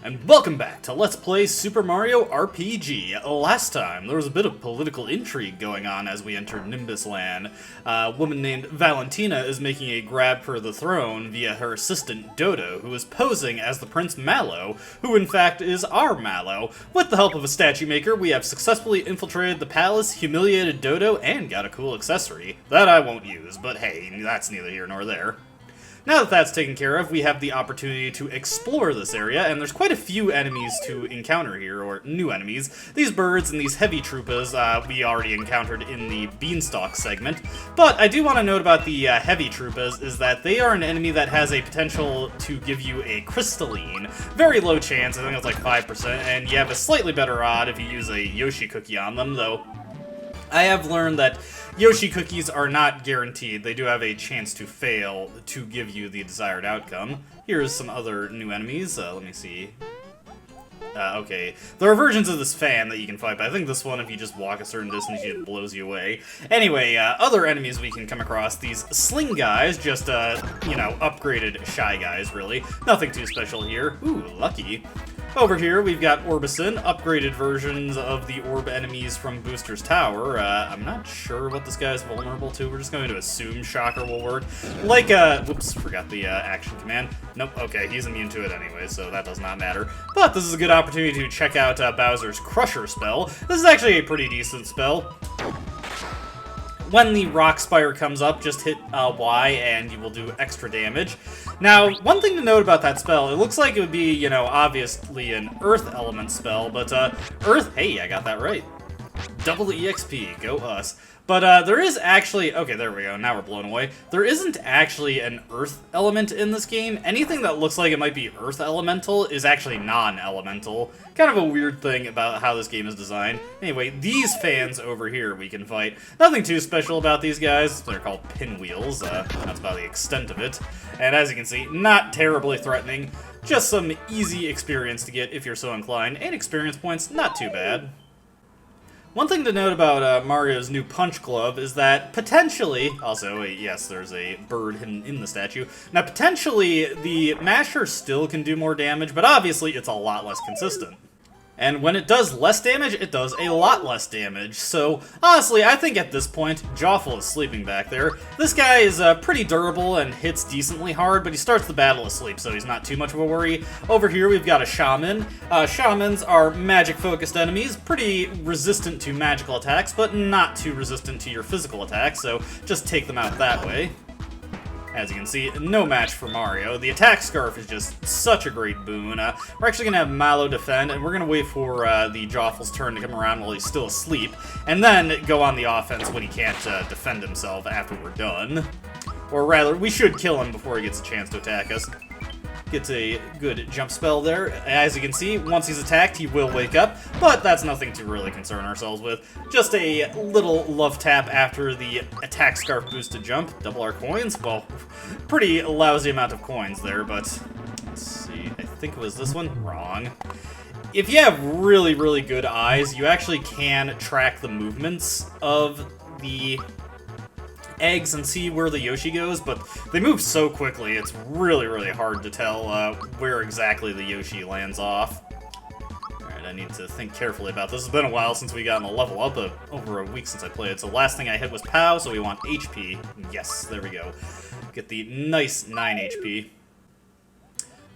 And welcome back to Let's Play Super Mario RPG. Last time, there was a bit of political intrigue going on as we entered Nimbus Land. A woman named Valentina is making a grab for the throne via her assistant Dodo, who is posing as the Prince Mallow, who in fact is our Mallow. With the help of a statue maker, we have successfully infiltrated the palace, humiliated Dodo, and got a cool accessory. That I won't use, but hey, that's neither here nor there. Now that that's taken care of, we have the opportunity to explore this area, and there's quite a few enemies to encounter here, or new enemies. These birds and these heavy troopas we already encountered in the Beanstalk segment, but I do want to note about the heavy troopas is that they are an enemy that has a potential to give you a crystalline. Very low chance, I think it's like 5%, and you have a slightly better odd if you use a Yoshi cookie on them, though I have learned that Yoshi cookies are not guaranteed. They do have a chance to fail to give you the desired outcome. Here's some other new enemies. Let me see. Okay, there are versions of this fan that you can fight, but I think this one, if you just walk a certain distance, it blows you away. Anyway, other enemies we can come across, these sling guys, just, you know, upgraded shy guys, really. Nothing too special here. Ooh, lucky. Over here, we've got Orbison, upgraded versions of the orb enemies from Booster's Tower. I'm not sure what this guy is vulnerable to. We're just going to assume Shocker will work. Like, whoops, forgot the action command. Nope, okay, he's immune to it anyway, so that does not matter. But this is a good opportunity to check out Bowser's Crusher spell. This is actually a pretty decent spell. When the Rock Spire comes up, just hit Y and you will do extra damage. Now, one thing to note about that spell, it looks like it would be, you know, obviously an Earth element spell, but Earth, hey, I got that right. Double EXP, go us. But there is actually, okay, there we go, now we're blown away. There isn't actually an Earth element in this game. Anything that looks like it might be Earth elemental is actually non-elemental. Kind of a weird thing about how this game is designed. Anyway, these fans over here we can fight. Nothing too special about these guys. They're called pinwheels. That's about the extent of it. And as you can see, not terribly threatening. Just some easy experience to get if you're so inclined. And experience points, not too bad. One thing to note about Mario's new Punch Glove is that potentially, also, yes, there's a bird hidden in the statue. Now, potentially, the masher still can do more damage, but obviously it's a lot less consistent. And when it does less damage, it does a lot less damage. So, honestly, I think at this point, Joffle is sleeping back there. This guy is pretty durable and hits decently hard, but he starts the battle asleep, so he's not too much of a worry. Over here, we've got a Shaman. Shamans are magic-focused enemies, pretty resistant to magical attacks, but not too resistant to your physical attacks, so just take them out that way. As you can see, no match for Mario. The attack scarf is just such a great boon. We're actually going to have Mallow defend, and we're going to wait for the Joffle's turn to come around while he's still asleep, and then go on the offense when he can't defend himself after we're done. Or rather, we should kill him before he gets a chance to attack us. Gets a good jump spell there. As you can see, once he's attacked, he will wake up, but that's nothing to really concern ourselves with. Just a little love tap after the attack scarf boosted jump. Double our coins? Well, pretty lousy amount of coins there, but let's see. I think it was this one? Wrong. If you have really, really good eyes, you actually can track the movements of the eggs and see where the Yoshi goes, but they move so quickly, it's really, really hard to tell where exactly the Yoshi lands off. Alright, I need to think carefully about this. It's been a while since we got in the level up, over a week since I played, so the last thing I hit was POW, so we want HP. Yes, there we go. Get the nice 9 HP.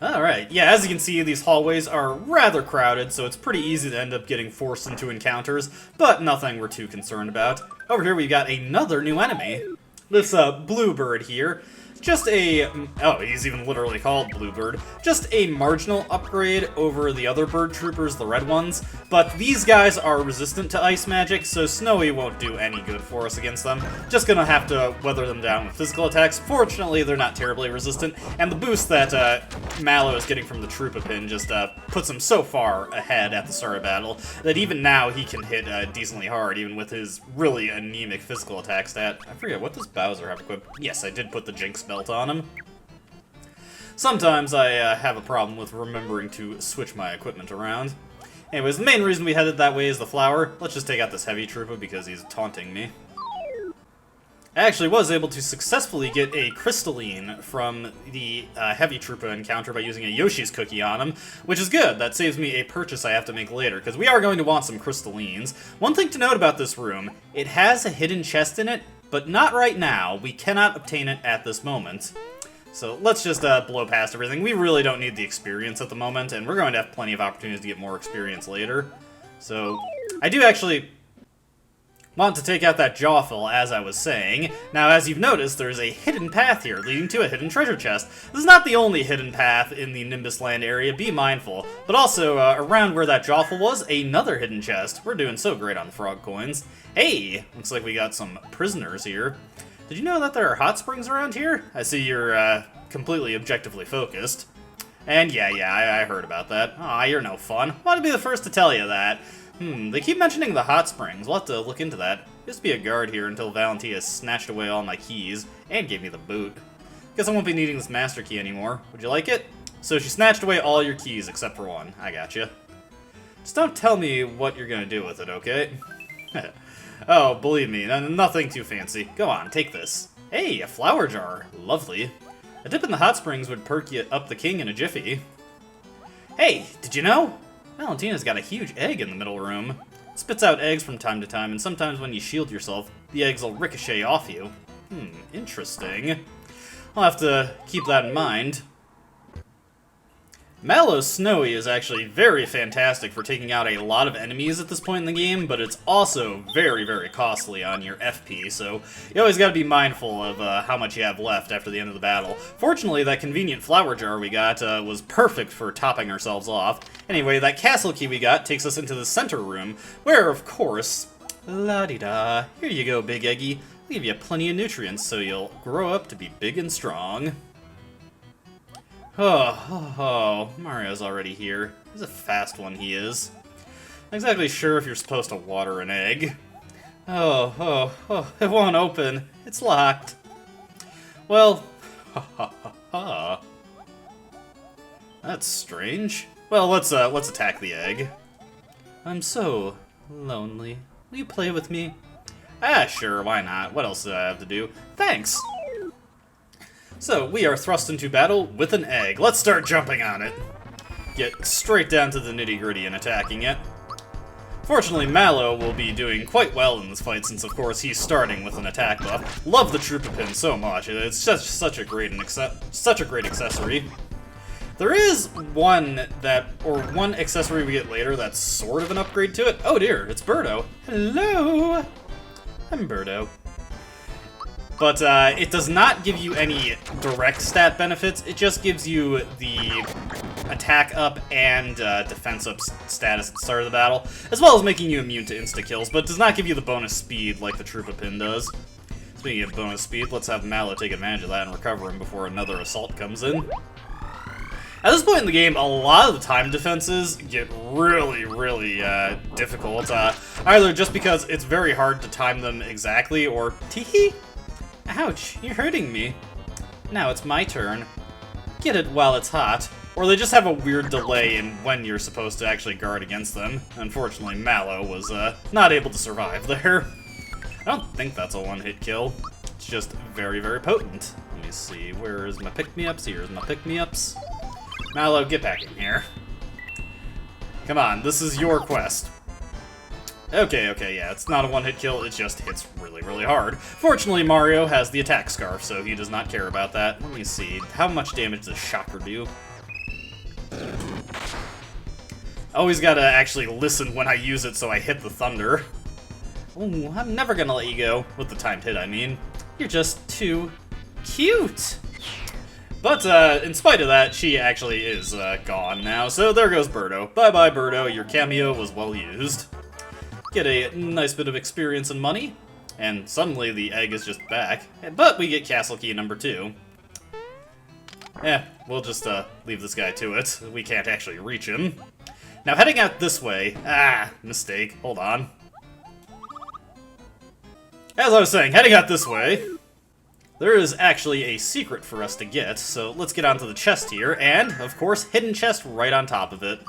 Alright, yeah, as you can see, these hallways are rather crowded, so it's pretty easy to end up getting forced into encounters, but nothing we're too concerned about. Over here we've got another new enemy. This Bluebird here. Just a... oh, he's even literally called Bluebird. Just a marginal upgrade over the other bird troopers, the red ones. But these guys are resistant to ice magic, so Snowy won't do any good for us against them. Just gonna have to weather them down with physical attacks. Fortunately, they're not terribly resistant, and the boost that Mallow is getting from the Troopa pin just puts him so far ahead at the start of battle that even now he can hit decently hard, even with his really anemic physical attack stat. I forget, what does Bowser have equipped? Yes, I did put the Jinx belt on him. Sometimes I have a problem with remembering to switch my equipment around. Anyways, the main reason we headed that way is the flower. Let's just take out this heavy trooper because he's taunting me. I actually was able to successfully get a crystalline from the heavy troopa encounter by using a Yoshi's cookie on him, which is good. That saves me a purchase I have to make later, because we are going to want some crystallines. One thing to note about this room, it has a hidden chest in it, but not right now. We cannot obtain it at this moment. So let's just blow past everything. We really don't need the experience at the moment, and we're going to have plenty of opportunities to get more experience later. So I do actually want to take out that Jawful, as I was saying. Now, as you've noticed, there's a hidden path here, leading to a hidden treasure chest. This is not the only hidden path in the Nimbus Land area, be mindful. But also, around where that Jawful was, another hidden chest. We're doing so great on frog coins. Hey! Looks like we got some prisoners here. Did you know that there are hot springs around here? I see you're, completely objectively focused. And yeah, I heard about that. Aw, you're no fun. Want to be the first to tell you that. They keep mentioning the hot springs. We'll have to look into that. Used to be a guard here until Valentina snatched away all my keys and gave me the boot. Guess I won't be needing this master key anymore. Would you like it? So she snatched away all your keys except for one. I gotcha. Just don't tell me what you're gonna do with it, okay? Oh, believe me, nothing too fancy. Go on, take this. Hey, a flower jar. Lovely. A dip in the hot springs would perk you up the king in a jiffy. Hey, did you know? Valentina's got a huge egg in the middle room. It spits out eggs from time to time, and sometimes when you shield yourself, the eggs will ricochet off you. Interesting. I'll have to keep that in mind. Mallow's Snowy is actually very fantastic for taking out a lot of enemies at this point in the game, but it's also very, very costly on your FP, so you always gotta be mindful of how much you have left after the end of the battle. Fortunately, that convenient flower jar we got was perfect for topping ourselves off. Anyway, that castle key we got takes us into the center room, where, of course, la-di-da, here you go, Big Eggy. I'll give you plenty of nutrients so you'll grow up to be big and strong. Oh, Mario's already here. He's a fast one, he is. Not exactly sure if you're supposed to water an egg. Oh, it won't open. It's locked. Well, that's strange. Well, let's attack the egg. I'm so lonely. Will you play with me? Ah, sure, why not? What else do I have to do? Thanks! So, we are thrust into battle with an egg. Let's start jumping on it. Get straight down to the nitty-gritty and attacking it. Fortunately, Mallow will be doing quite well in this fight since, of course, he's starting with an attack buff. Love the Troopa Pin so much. It's just such a great accessory. There is one accessory we get later that's sort of an upgrade to it. Oh dear, it's Birdo. Hello! I'm Birdo. But it does not give you any direct stat benefits, it just gives you the attack up and defense up status at the start of the battle, as well as making you immune to insta-kills, but it does not give you the bonus speed like the Troopa Pin does. Speaking of bonus speed, let's have Mallow take advantage of that and recover him before another assault comes in. At this point in the game, a lot of the time defenses get really, really difficult, either just because it's very hard to time them exactly, or teehee! Ouch, you're hurting me. Now it's my turn. Get it while it's hot. Or they just have a weird delay in when you're supposed to actually guard against them. Unfortunately, Mallow was not able to survive there. I don't think that's a one-hit kill. It's just very, very potent. Let me see, where is my pick-me-ups? Here's my pick-me-ups. Mallow, get back in here. Come on, this is your quest. Okay, yeah, it's not a one-hit kill, it just hits really, really hard. Fortunately, Mario has the attack scarf, so he does not care about that. Let me see, how much damage does Shocker do? Always gotta actually listen when I use it so I hit the thunder. Ooh, I'm never gonna let you go. With the timed hit, I mean. You're just too cute! But, in spite of that, she actually is, gone now, so there goes Birdo. Bye-bye, Birdo, your cameo was well used. Get a nice bit of experience and money, and suddenly the egg is just back. But we get castle key number 2. We'll just leave this guy to it. We can't actually reach him. Now heading out this way. Mistake. Hold on. As I was saying, heading out this way, there is actually a secret for us to get, so let's get onto the chest here, and, of course, hidden chest right on top of it.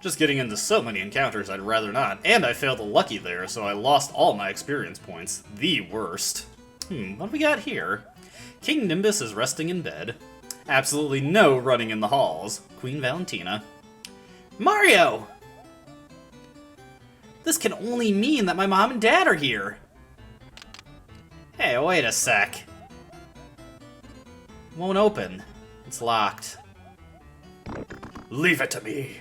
Just getting into so many encounters I'd rather not. And I failed a lucky there, so I lost all my experience points. The worst. What do we got here? King Nimbus is resting in bed. Absolutely no running in the halls. Queen Valentina. Mario! This can only mean that my mom and dad are here. Hey, wait a sec. Won't open. It's locked. Leave it to me.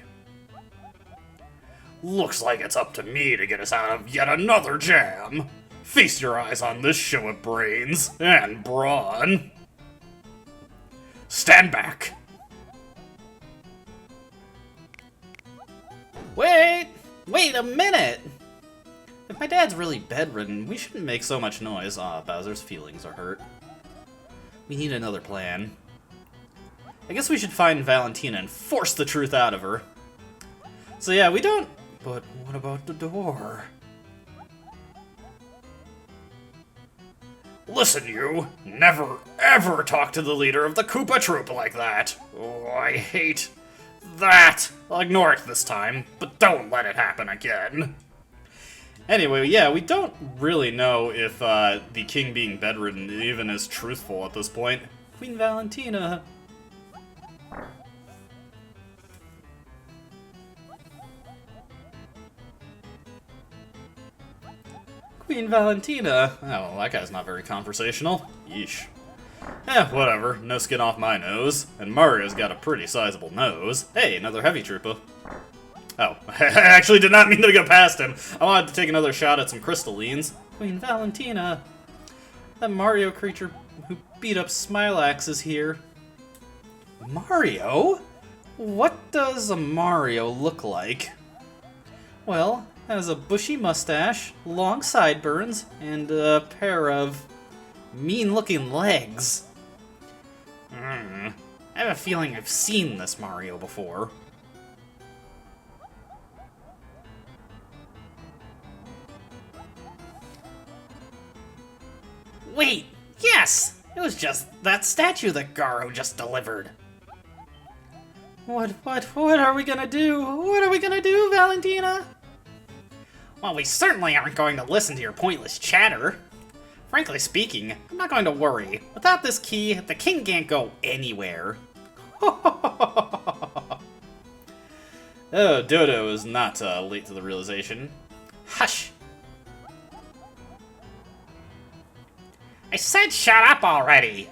Looks like it's up to me to get us out of yet another jam. Feast your eyes on this show of brains and brawn. Stand back. Wait a minute. If my dad's really bedridden, we shouldn't make so much noise. Aw, Bowser's feelings are hurt. We need another plan. I guess we should find Valentina and force the truth out of her. So yeah, we don't... But what about the door? Listen, you! Never, ever talk to the leader of the Koopa Troop like that! Oh, I hate that! I'll ignore it this time, but don't let it happen again. Anyway, yeah, we don't really know if the king being bedridden even is truthful at this point. Queen Valentina... Queen Valentina. Oh, well, that guy's not very conversational. Yeesh. Whatever. No skin off my nose. And Mario's got a pretty sizable nose. Hey, another heavy trooper. Oh, I actually did not mean to go past him. I wanted to take another shot at some crystallines. Queen Valentina. That Mario creature who beat up Smilax is here. Mario? What does a Mario look like? Well... has a bushy mustache, long sideburns, and a pair of mean-looking legs. I have a feeling I've seen this Mario before. Wait! Yes! It was just that statue that Garo just delivered. What are we gonna do? What are we gonna do, Valentina? Well, we certainly aren't going to listen to your pointless chatter. Frankly speaking, I'm not going to worry. Without this key, the king can't go anywhere. Oh, Dodo is not late to the realization. Hush! I said shut up already!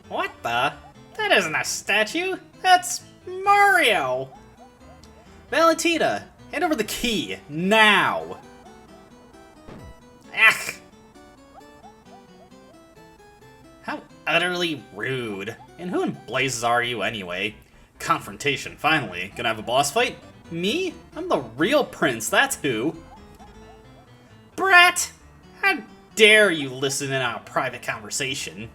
What the? That isn't a statue! That's Mario! Valentina! Hand over the key, now! Ugh! How utterly rude. And who in blazes are you anyway? Confrontation, finally. Gonna have a boss fight? Me? I'm the real prince, that's who. Brat! How dare you listen in on a private conversation?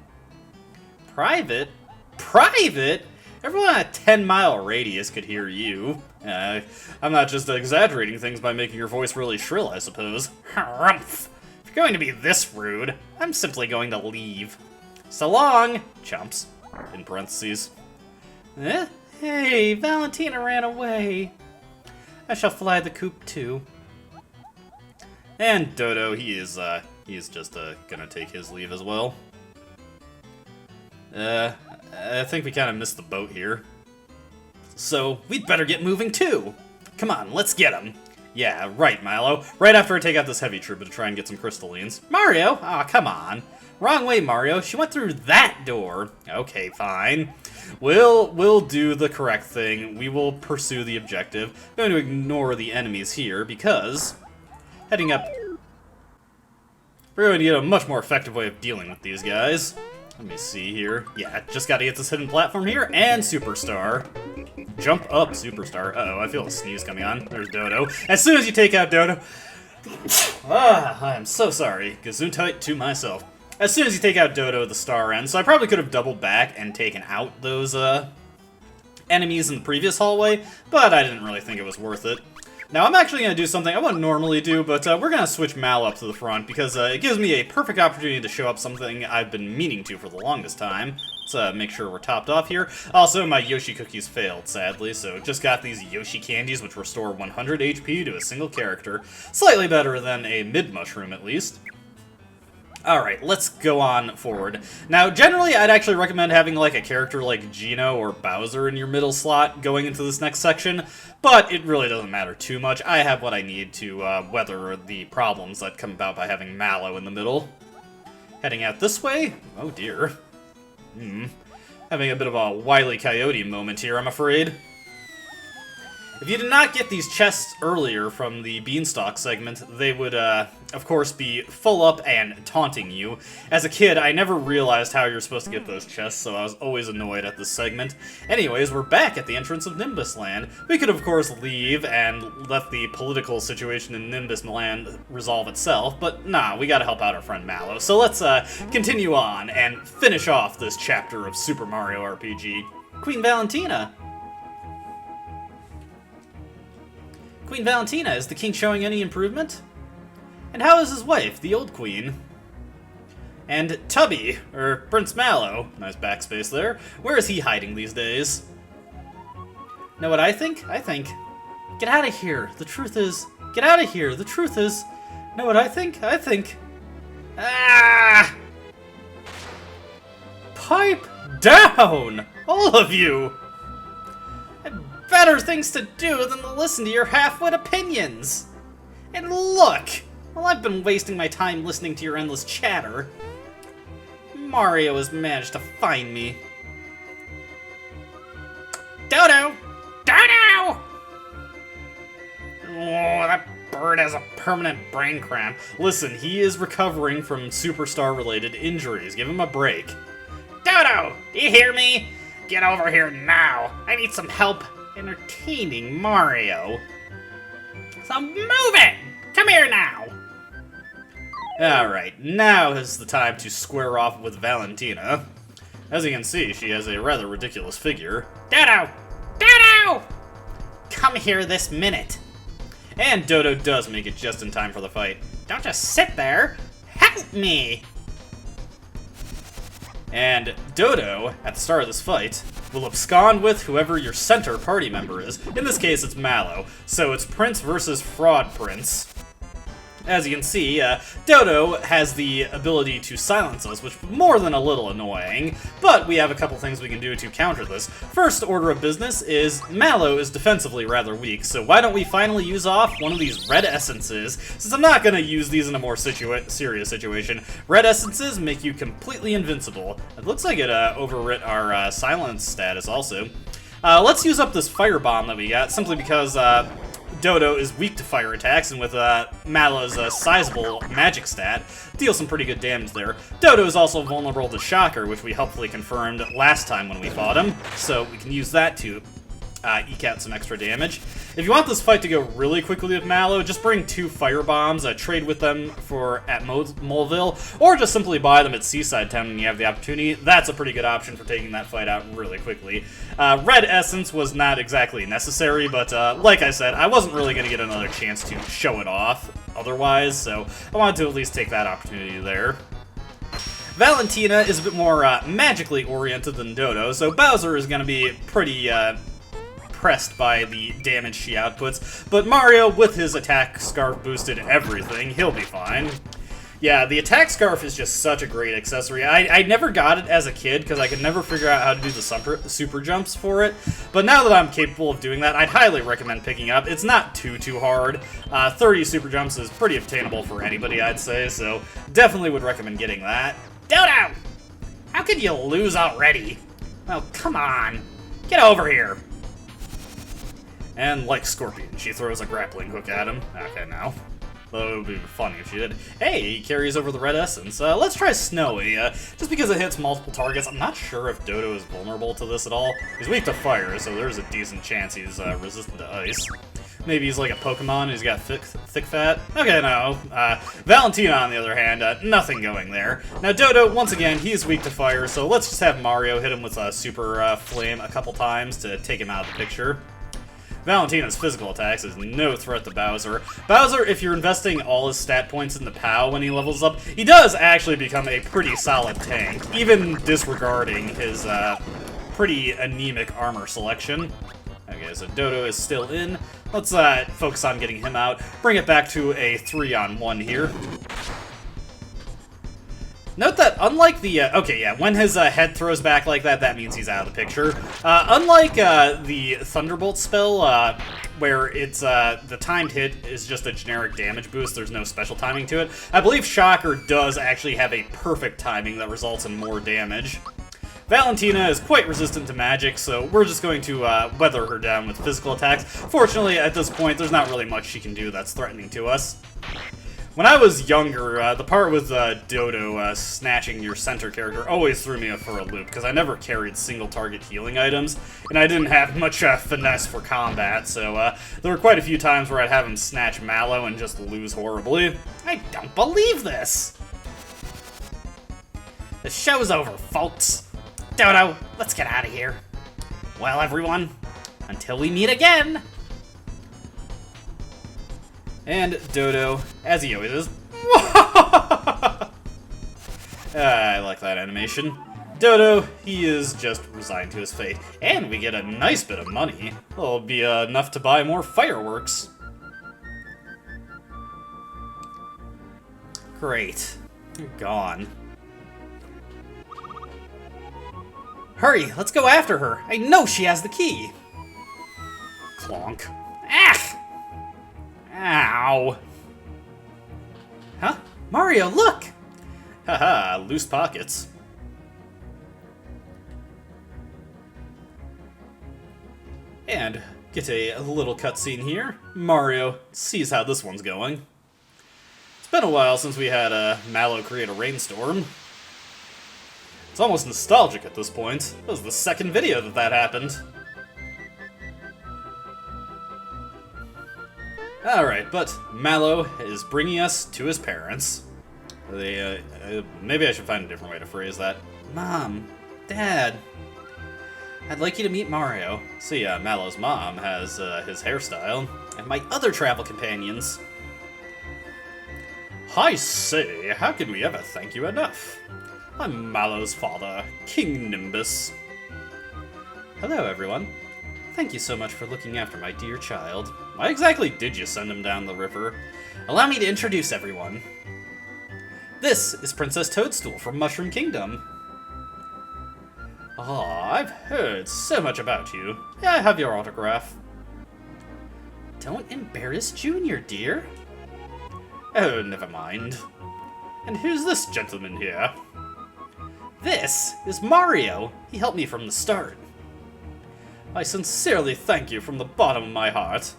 Private? Private? Everyone on a 10-mile radius could hear you. I'm not just exaggerating things by making your voice really shrill, I suppose. Harumph! If you're going to be this rude, I'm simply going to leave. So long, chumps. In parentheses. Hey, Valentina ran away. I shall fly the coop too. And Dodo, he's just gonna take his leave as well. I think we kind of missed the boat here. So, we'd better get moving too! Come on, let's get him! Yeah, right, Milo. Right after I take out this heavy trooper to try and get some crystallines. Mario? Aw, come on. Wrong way, Mario. She went through that door. Okay, fine. We'll do the correct thing. We will pursue the objective. I'm going to ignore the enemies here because... heading up... we're going to get a much more effective way of dealing with these guys. Let me see here. Yeah, just gotta get this hidden platform here, and Superstar. Jump up, Superstar. Uh-oh, I feel a sneeze coming on. There's Dodo. As soon as you take out Dodo... I am so sorry. Gesundheit to myself. As soon as you take out Dodo, the star ends, so I probably could have doubled back and taken out those, enemies in the previous hallway, but I didn't really think it was worth it. Now, I'm actually going to do something I wouldn't normally do, but we're going to switch Mal up to the front, because it gives me a perfect opportunity to show up something I've been meaning to for the longest time. Let's make sure we're topped off here. Also, my Yoshi cookies failed, sadly, so just got these Yoshi candies, which restore 100 HP to a single character. Slightly better than a mid-mushroom, at least. Alright, let's go on forward. Now, generally, I'd actually recommend having, like, a character like Geno or Bowser in your middle slot going into this next section, but it really doesn't matter too much. I have what I need to weather the problems that come about by having Mallow in the middle. Heading out this way? Oh, dear. Having a bit of a Wile E. Coyote moment here, I'm afraid. If you did not get these chests earlier from the Beanstalk segment, they would, of course, be full up and taunting you. As a kid, I never realized how you're supposed to get those chests, so I was always annoyed at this segment. Anyways, we're back at the entrance of Nimbus Land. We could, of course, leave and let the political situation in Nimbus Land resolve itself, but nah, we gotta help out our friend Mallow. So let's, continue on and finish off this chapter of Super Mario RPG. Queen Valentina! Queen Valentina, is the king showing any improvement? And how is his wife, the old queen? And Tubby, or Prince Mallow, nice backspace there, where is he hiding these days? Know what I think? I think, get out of here, the truth is, get out of here, the truth is, know what I think? I think, ah! Pipe down, all of you! Better things to do than to listen to your half-wit opinions. And look, while I've been wasting my time listening to your endless chatter, Mario has managed to find me. Dodo! Dodo! Oh, that bird has a permanent brain cramp. Listen, he is recovering from superstar-related injuries. Give him a break. Dodo! Do you hear me? Get over here now. I need some help entertaining Mario. So move it! Come here now! Alright, now is the time to square off with Valentina. As you can see, she has a rather ridiculous figure. Dodo! Dodo! Come here this minute! And Dodo does make it just in time for the fight. Don't just sit there! Help me! And Dodo, at the start of this fight, will abscond with whoever your center party member is. In this case, it's Mallow, so it's Prince versus Fraud Prince. As you can see, Dodo has the ability to silence us, which is more than a little annoying, but we have a couple things we can do to counter this. First order of business is Mallow is defensively rather weak, so why don't we finally use off one of these red essences, since I'm not going to use these in a more serious situation. Red essences make you completely invincible. It looks like it overwrit our silence status also. Let's use up this firebomb that we got, simply because Dodo is weak to fire attacks, and with Mallow's sizable magic stat, deals some pretty good damage there. Dodo is also vulnerable to Shocker, which we helpfully confirmed last time when we fought him, so we can use that to eke out some extra damage. If you want this fight to go really quickly with Mallow, just bring 2 fire bombs, trade with them at Moleville, or just simply buy them at Seaside Town when you have the opportunity. That's a pretty good option for taking that fight out really quickly. Red Essence was not exactly necessary, but like I said, I wasn't really going to get another chance to show it off otherwise, so I wanted to at least take that opportunity there. Valentina is a bit more magically oriented than Dodo, so Bowser is going to be pretty pressed by the damage she outputs, but Mario, with his attack scarf boosted everything, he'll be fine. Yeah, the attack scarf is just such a great accessory. I never got it as a kid because I could never figure out how to do the super jumps for it, but now that I'm capable of doing that, I'd highly recommend picking up. It's not too hard. 30 super jumps is pretty obtainable for anybody, I'd say, so definitely would recommend getting that. Dodo! How could you lose already? Well, come on. Get over here. And like Scorpion, she throws a grappling hook at him. Okay, now. Though it would be funny if she did. Hey, he carries over the red essence. Let's try Snowy. Just because it hits multiple targets, I'm not sure if Dodo is vulnerable to this at all. He's weak to fire, so there's a decent chance he's resistant to ice. Maybe he's like a Pokemon and he's got thick fat. Okay, no. Valentina, on the other hand, nothing going there. Now, Dodo, once again, he's weak to fire, so let's just have Mario hit him with a Super Flame a couple times to take him out of the picture. Valentina's physical attacks is no threat to Bowser. Bowser, if you're investing all his stat points into POW when he levels up, he does actually become a pretty solid tank, even disregarding his pretty anemic armor selection. Okay, so Dodo is still in. Let's focus on getting him out. Bring it back to a 3-on-1 here. Note that unlike the, okay, yeah, when his head throws back like that, that means he's out of the picture. Unlike the Thunderbolt spell, where it's, the timed hit is just a generic damage boost, there's no special timing to it, I believe Shocker does actually have a perfect timing that results in more damage. Valentina is quite resistant to magic, so we're just going to weather her down with physical attacks. Fortunately, at this point, there's not really much she can do that's threatening to us. When I was younger, the part with Dodo snatching your center character always threw me for a loop, because I never carried single-target healing items, and I didn't have much finesse for combat, so there were quite a few times where I'd have him snatch Mallow and just lose horribly. I don't believe this! The show's over, folks. Dodo, let's get out of here. Well, everyone, until we meet again! And Dodo, as he always is. I like that animation. Dodo, he is just resigned to his fate. And we get a nice bit of money. It'll be enough to buy more fireworks. Great. You're gone. Hurry, let's go after her. I know she has the key. Clonk. Ah! Ow. Huh? Mario, look! Haha, loose pockets. And get a little cutscene here. Mario sees how this one's going. It's been a while since we had Mallow create a rainstorm. It's almost nostalgic at this point. It was the second video that happened. Alright, but Mallow is bringing us to his parents. They, maybe I should find a different way to phrase that. Mom, Dad, I'd like you to meet Mario. See, Mallow's mom has his hairstyle, and my other travel companions. I say, how can we ever thank you enough? I'm Mallow's father, King Nimbus. Hello, everyone. Thank you so much for looking after my dear child. Why exactly did you send him down the river? Allow me to introduce everyone. This is Princess Toadstool from Mushroom Kingdom. Ah, I've heard so much about you. May I have your autograph? Don't embarrass Junior, dear. Oh, never mind. And who's this gentleman here? This is Mario. He helped me from the start. I sincerely thank you from the bottom of my heart.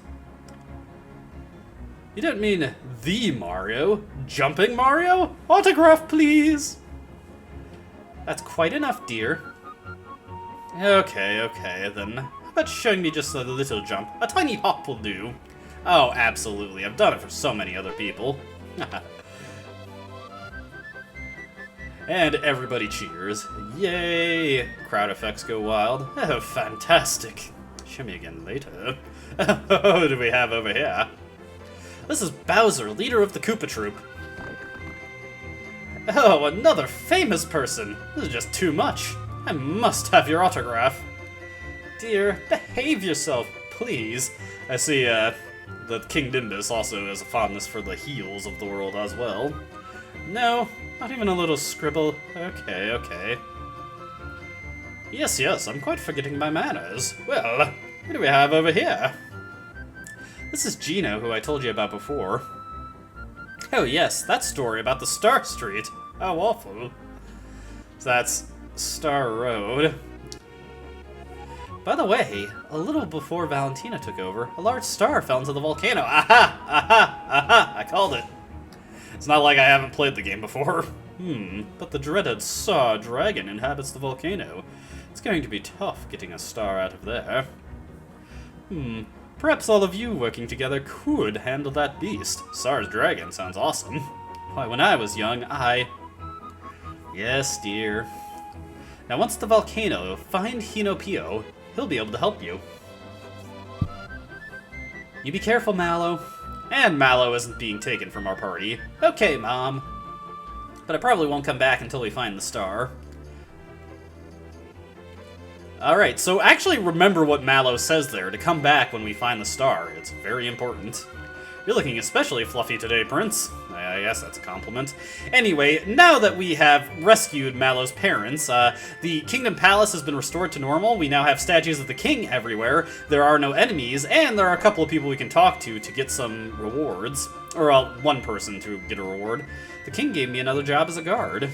You don't mean the Mario? Jumping Mario? Autograph, please! That's quite enough, dear. Okay, then. How about showing me just a little jump? A tiny hop will do. Oh, absolutely. I've done it for so many other people. And everybody cheers. Yay! Crowd effects go wild. Oh, fantastic. Show me again later. What do we have over here? This is Bowser, leader of the Koopa Troop. Oh, another famous person. This is just too much. I must have your autograph. Dear, behave yourself, please. I see, that King Nimbus also has a fondness for the heels of the world as well. No, not even a little scribble. Okay. Yes, I'm quite forgetting my manners. Well, what do we have over here? This is Gino, who I told you about before. Oh yes, that story about the Star Street. How awful. So that's Star Road. By the way, a little before Valentina took over, a large star fell into the volcano. Aha! I called it. It's not like I haven't played the game before. But the dreaded Star Dragon inhabits the volcano. It's going to be tough getting a star out of there. Perhaps all of you working together could handle that beast. Star's Dragon sounds awesome. Why, when I was young, Yes, dear. Now once the volcano, find Hinopio. He'll be able to help you. You be careful, Mallow. And Mallow isn't being taken from our party. Okay, Mom. But I probably won't come back until we find the star. Alright, so actually remember what Mallow says there, to come back when we find the star. It's very important. You're looking especially fluffy today, Prince. I guess that's a compliment. Anyway, now that we have rescued Mallow's parents, the Kingdom Palace has been restored to normal. We now have statues of the king everywhere. There are no enemies, and there are a couple of people we can talk to get some rewards. Or, one person to get a reward. The king gave me another job as a guard.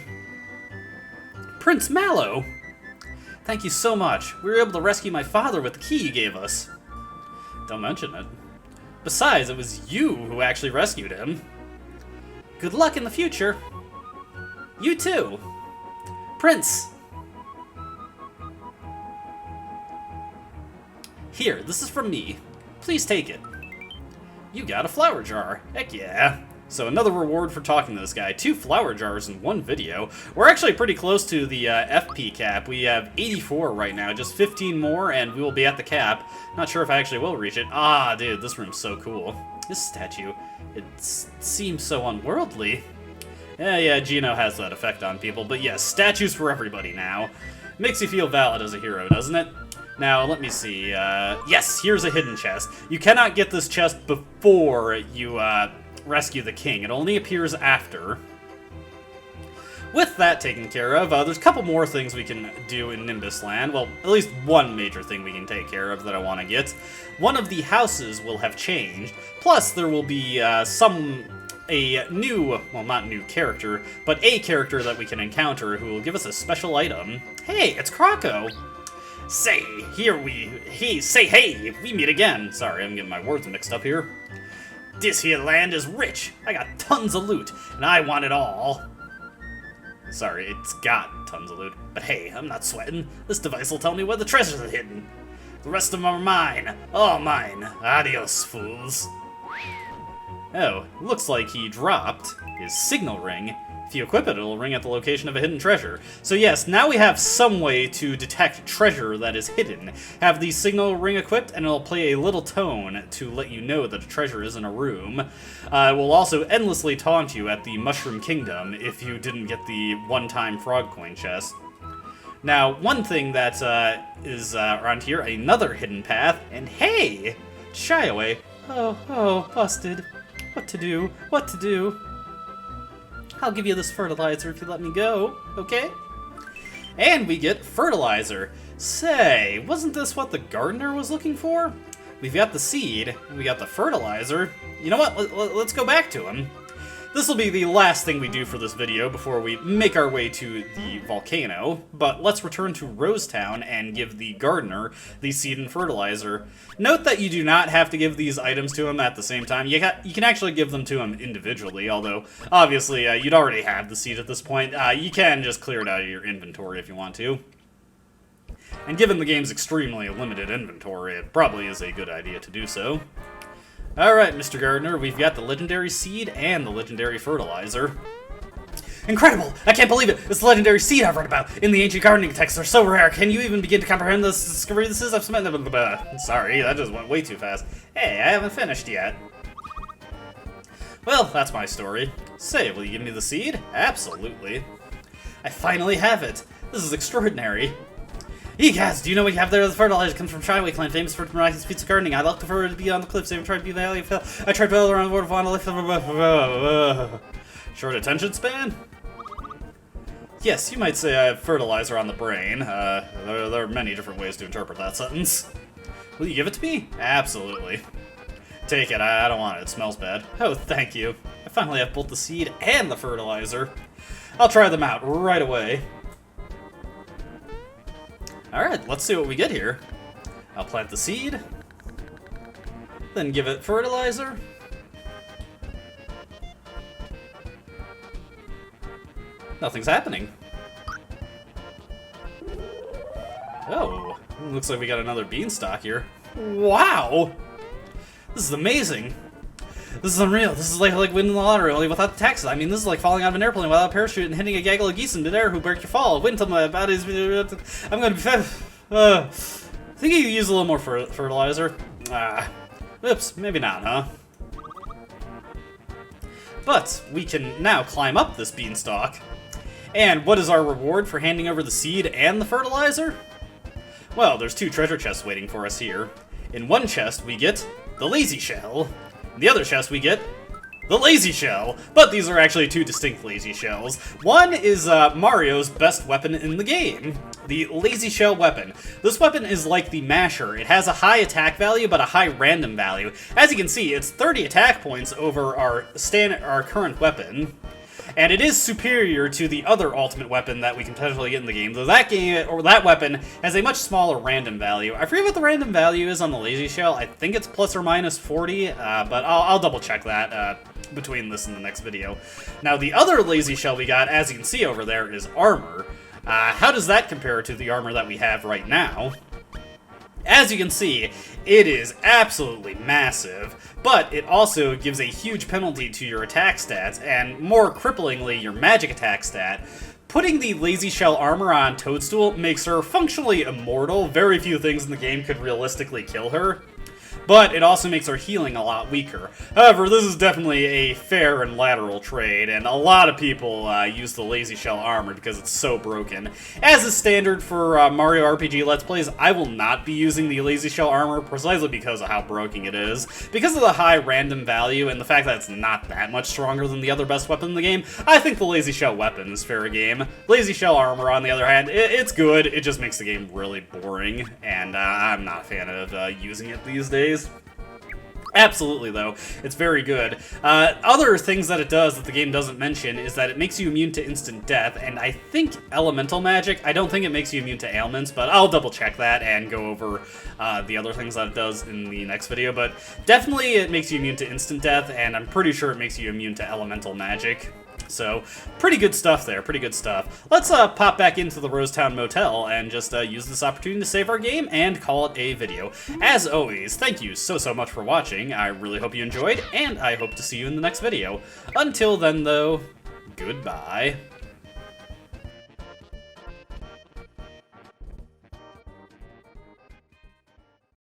Prince Mallow! Thank you so much. We were able to rescue my father with the key you gave us. Don't mention it. Besides, it was you who actually rescued him. Good luck in the future. You too. Prince. Here, this is from me. Please take it. You got a flower jar. Heck yeah. So another reward for talking to this guy. 2 flower jars in one video. We're actually pretty close to the FP cap. We have 84 right now, just 15 more, and we will be at the cap. Not sure if I actually will reach it. Ah, dude, this room's so cool. This statue, it seems so unworldly. Yeah, Gino has that effect on people, but yes, statues for everybody now. Makes you feel valid as a hero, doesn't it? Now, let me see. Yes, here's a hidden chest. You cannot get this chest before you, rescue the king. It only appears after. With that taken care of, there's a couple more things we can do in Nimbus Land. Well, at least one major thing we can take care of that I want to get. One of the houses will have changed. Plus, there will be a new, well, not new character, but a character that we can encounter who will give us a special item. Hey, it's Croco! Say, hey, we meet again. Sorry, I'm getting my words mixed up here. This here land is rich. I got tons of loot, and I want it all. Sorry, it's got tons of loot. But hey, I'm not sweating. This device will tell me where the treasures are hidden. The rest of them are mine. All mine. Adios, fools. Oh, looks like he dropped his signal ring. If you equip it, it'll ring at the location of a hidden treasure. So yes, now we have some way to detect treasure that is hidden. Have the signal ring equipped, and it'll play a little tone to let you know that a treasure is in a room. It will also endlessly taunt you at the Mushroom Kingdom if you didn't get the one-time frog coin chest. Now, one thing that is around here, another hidden path, and hey! Shy away. Oh, busted. What to do? What to do? I'll give you this fertilizer if you let me go, okay? And we get fertilizer. Say, wasn't this what the gardener was looking for? We've got the seed, and we got the fertilizer. You know what? Let's go back to him. This will be the last thing we do for this video before we make our way to the volcano, but let's return to Rosetown and give the gardener the seed and fertilizer. Note that you do not have to give these items to him at the same time. You can actually give them to him individually, although obviously you'd already have the seed at this point. You can just clear it out of your inventory if you want to. And given the game's extremely limited inventory, it probably is a good idea to do so. Alright, Mr. Gardener, we've got the legendary seed and the legendary fertilizer. Incredible! I can't believe it! It's the legendary seed I've read about in the ancient gardening texts. They're so rare. Can you even begin to comprehend this discovery this is? I've spent... Sorry, that just went way too fast. Hey, I haven't finished yet. Well, that's my story. Say, will you give me the seed? Absolutely. I finally have it. This is extraordinary. Egaz, do you know what you have there? The fertilizer comes from Shyway Clan, famous for miraculous feats of gardening. I like to prefer to be on the cliffs. I tried to be the valley of hell. I tried to build around the world of life. Short attention span? Yes, you might say I have fertilizer on the brain. There are many different ways to interpret that sentence. Will you give it to me? Absolutely. Take it. I don't want it. It smells bad. Oh, thank you. I finally have both the seed and the fertilizer. I'll try them out right away. Alright, let's see what we get here. I'll plant the seed, then give it fertilizer. Nothing's happening. Oh, looks like we got another beanstalk here. Wow! This is amazing. This is unreal. This is like winning the lottery, only without the taxes. I mean, this is like falling out of an airplane without a parachute and hitting a gaggle of geese in midair who break your fall. Wait until my body's... I'm gonna be... I think you could use a little more fertilizer. Oops, maybe not, huh? But we can now climb up this beanstalk. And what is our reward for handing over the seed and the fertilizer? Well, there's 2 treasure chests waiting for us here. In one chest, we get the lazy shell. In the other chest, we get the lazy shell. But these are actually 2 distinct lazy shells. One is Mario's best weapon in the game, the lazy shell weapon. This weapon is like the masher. It has a high attack value, but a high random value. As you can see, it's 30 attack points over our current weapon. And it is superior to the other ultimate weapon that we can potentially get in the game, though that weapon has a much smaller random value. I forget what the random value is on the lazy shell. I think it's plus or minus 40, but I'll double check that between this and the next video. Now, the other lazy shell we got, as you can see over there, is armor. How does that compare to the armor that we have right now? As you can see, it is absolutely massive, but it also gives a huge penalty to your attack stats, and more cripplingly, your magic attack stat. Putting the lazy shell armor on Toadstool makes her functionally immortal. Very few things in the game could realistically kill her. But it also makes our healing a lot weaker. However, this is definitely a fair and lateral trade, and a lot of people use the lazy shell armor because it's so broken. As is standard for Mario RPG Let's Plays, I will not be using the lazy shell armor precisely because of how broken it is. Because of the high random value and the fact that it's not that much stronger than the other best weapon in the game, I think the lazy shell weapon is fair game. Lazy shell armor, on the other hand, it's good, it just makes the game really boring, and I'm not a fan of using it these days. Absolutely, though. It's very good. Other things that it does that the game doesn't mention is that it makes you immune to instant death, and I think elemental magic, I don't think it makes you immune to ailments, but I'll double check that and go over the other things that it does in the next video, but definitely it makes you immune to instant death, and I'm pretty sure it makes you immune to elemental magic. So, pretty good stuff there, pretty good stuff. Let's pop back into the Rosetown Motel and just use this opportunity to save our game and call it a video. As always, thank you so much for watching. I really hope you enjoyed, and I hope to see you in the next video. Until then, though, goodbye.